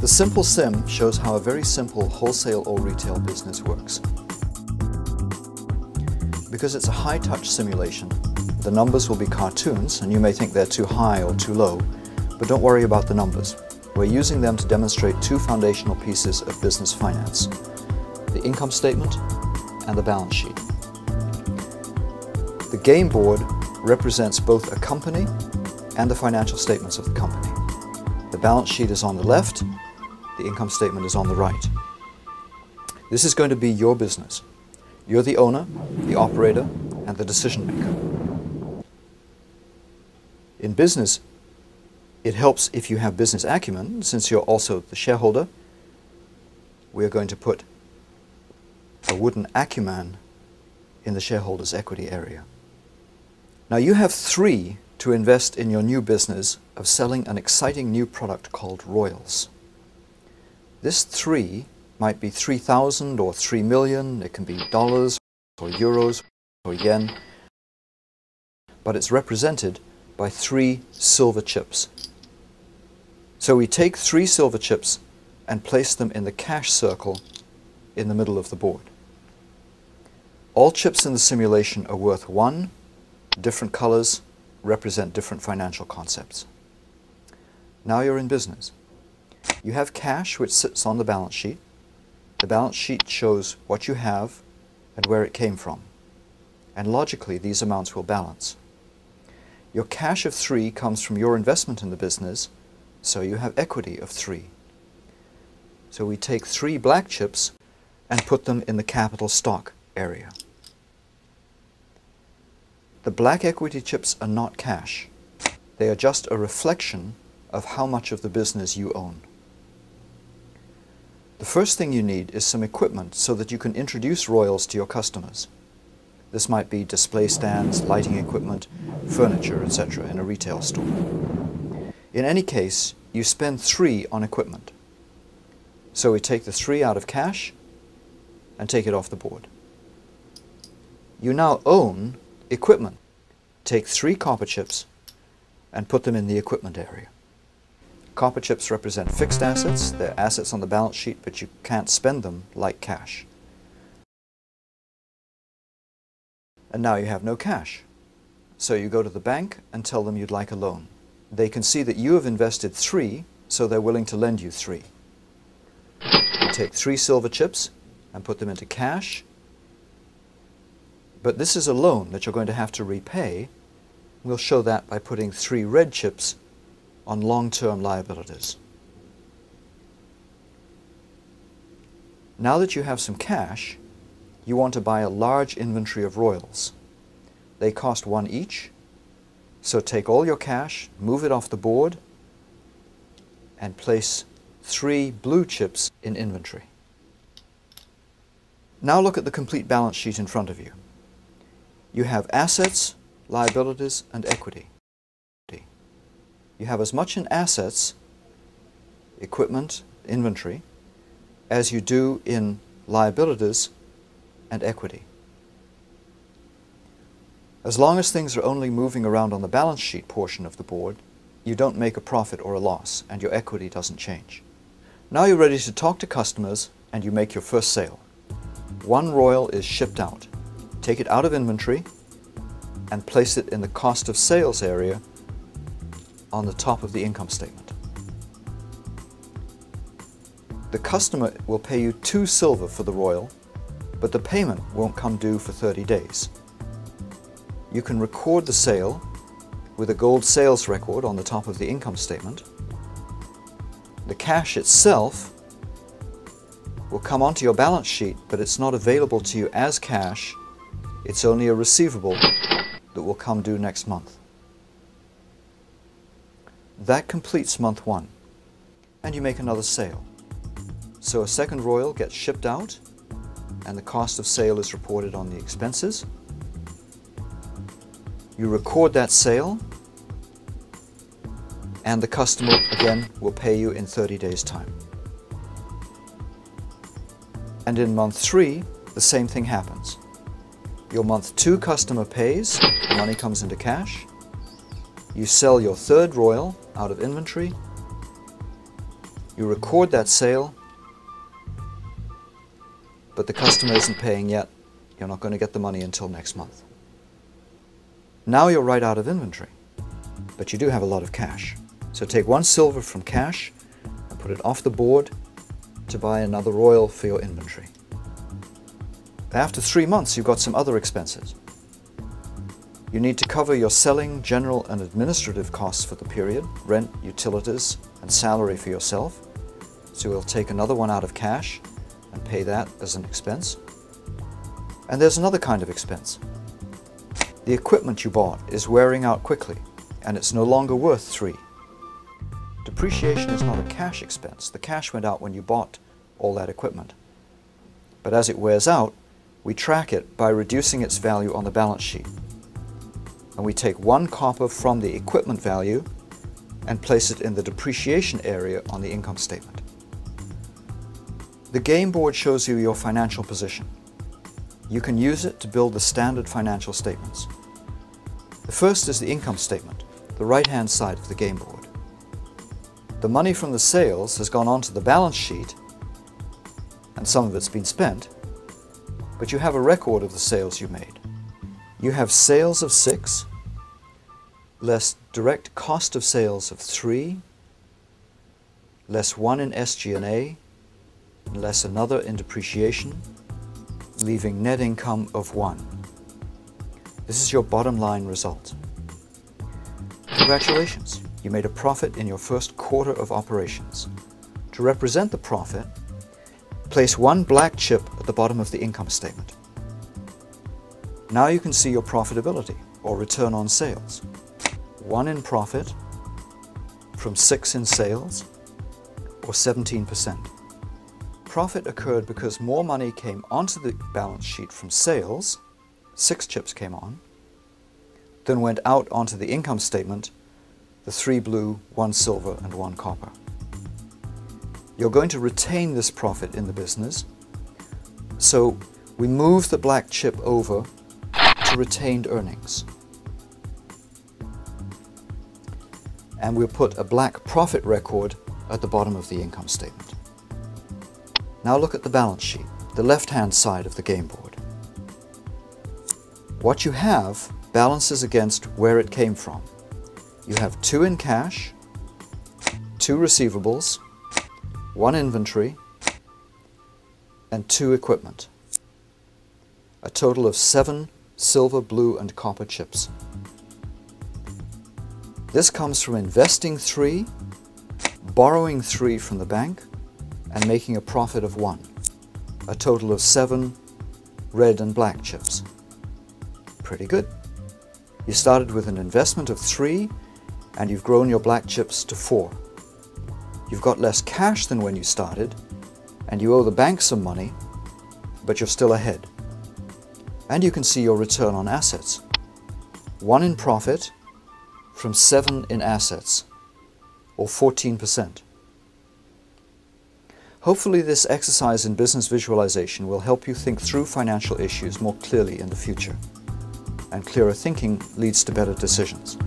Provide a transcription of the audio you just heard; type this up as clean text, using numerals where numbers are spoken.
The simple sim shows how a very simple wholesale or retail business works. Because it's a high-touch simulation, the numbers will be cartoons, and you may think they're too high or too low, but don't worry about the numbers. We're using them to demonstrate two foundational pieces of business finance: the income statement and the balance sheet. The game board represents both a company and the financial statements of the company. The balance sheet is on the left, the income statement is on the right. This is going to be your business. You're the owner, the operator, and the decision maker. In business, it helps if you have business acumen, since you're also the shareholder. We're going to put a wooden Acumen in the shareholders' equity area. Now you have 3 to invest in your new business of selling an exciting new product called royals. This 3 might be 3,000 or 3 million, it can be dollars or euros or yen, but it's represented by 3 silver chips. So we take 3 silver chips and place them in the cash circle in the middle of the board. All chips in the simulation are worth 1. Different colors represent different financial concepts. Now you're in business. You have cash which sits on the balance sheet. The balance sheet shows what you have and where it came from. And logically, these amounts will balance. Your cash of 3 comes from your investment in the business, so you have equity of 3. So we take 3 black chips and put them in the capital stock area. The black equity chips are not cash. They are just a reflection of how much of the business you own. The first thing you need is some equipment so that you can introduce royals to your customers. This might be display stands, lighting equipment, furniture, etc. in a retail store. In any case, you spend 3 on equipment. So we take the 3 out of cash and take it off the board. You now own equipment. Take 3 copper chips and put them in the equipment area. Copper chips represent fixed assets. They're assets on the balance sheet, but you can't spend them like cash. And now you have no cash. So you go to the bank and tell them you'd like a loan. They can see that you have invested 3, so they're willing to lend you 3. You take 3 silver chips and put them into cash. But this is a loan that you're going to have to repay. We'll show that by putting 3 red chips on long-term liabilities. Now that you have some cash, you want to buy a large inventory of royals. They cost 1 each, so take all your cash, move it off the board, and place 3 blue chips in inventory. Now look at the complete balance sheet in front of you. You have assets, liabilities, and equity. You have as much in assets, equipment, inventory, as you do in liabilities and equity. As long as things are only moving around on the balance sheet portion of the board, you don't make a profit or a loss, and your equity doesn't change. Now you're ready to talk to customers, and you make your first sale. 1 royal is shipped out. Take it out of inventory and place it in the cost of sales area on the top of the income statement. The customer will pay you 2 silver for the royal, but the payment won't come due for 30 days. You can record the sale with a gold sales record on the top of the income statement. The cash itself will come onto your balance sheet, but it's not available to you as cash. It's only a receivable that will come due next month. That completes month 1, and you make another sale. So a second royal gets shipped out, and the cost of sale is reported on the expenses. You record that sale, and the customer again will pay you in 30 days' time. And in month 3, the same thing happens. Your month 2 customer pays, money comes into cash. You sell your 3rd royal out of inventory, You record that sale, but the customer isn't paying yet. You're not going to get the money until next month. Now you're right out of inventory, but you do have a lot of cash. So take 1 silver from cash and put it off the board to buy another oil for your inventory. After 3 months, you've got some other expenses. You need to cover your selling, general and administrative costs for the period, rent, utilities and salary for yourself. So we'll take another one out of cash and pay that as an expense. And there's another kind of expense. The equipment you bought is wearing out quickly and it's no longer worth 3. Depreciation is not a cash expense. The cash went out when you bought all that equipment. But as it wears out, we track it by reducing its value on the balance sheet. And we take 1 copper from the equipment value and place it in the depreciation area on the income statement. The game board shows you your financial position. You can use it to build the standard financial statements. The first is the income statement, the right-hand side of the game board. The money from the sales has gone onto the balance sheet, and some of it's been spent, but you have a record of the sales you made. You have sales of 6, less direct cost of sales of 3, less 1 in SG&A, less another in depreciation, leaving net income of 1. This is your bottom line result. Congratulations, you made a profit in your first quarter of operations. To represent the profit, place 1 black chip at the bottom of the income statement. Now you can see your profitability, or return on sales. 1 in profit from 6 in sales, or 17%. Profit occurred because more money came onto the balance sheet from sales, 6 chips came on, than went out onto the income statement, the 3 blue, 1 silver and 1 copper. You're going to retain this profit in the business, so we move the black chip over to retained earnings. And we'll put a black profit record at the bottom of the income statement. Now look at the balance sheet, the left-hand side of the game board. What you have balances against where it came from. You have 2 in cash, 2 receivables, 1 inventory, and 2 equipment. A total of 7 silver, blue, and copper chips. This comes from investing 3, borrowing 3 from the bank, and making a profit of 1. A total of 7 red and black chips. Pretty good. You started with an investment of 3, and you've grown your black chips to 4. You've got less cash than when you started, and you owe the bank some money, but you're still ahead. And you can see your return on assets. 1 in profit from 7 in assets, or 14%. Hopefully this exercise in business visualization will help you think through financial issues more clearly in the future. And clearer thinking leads to better decisions.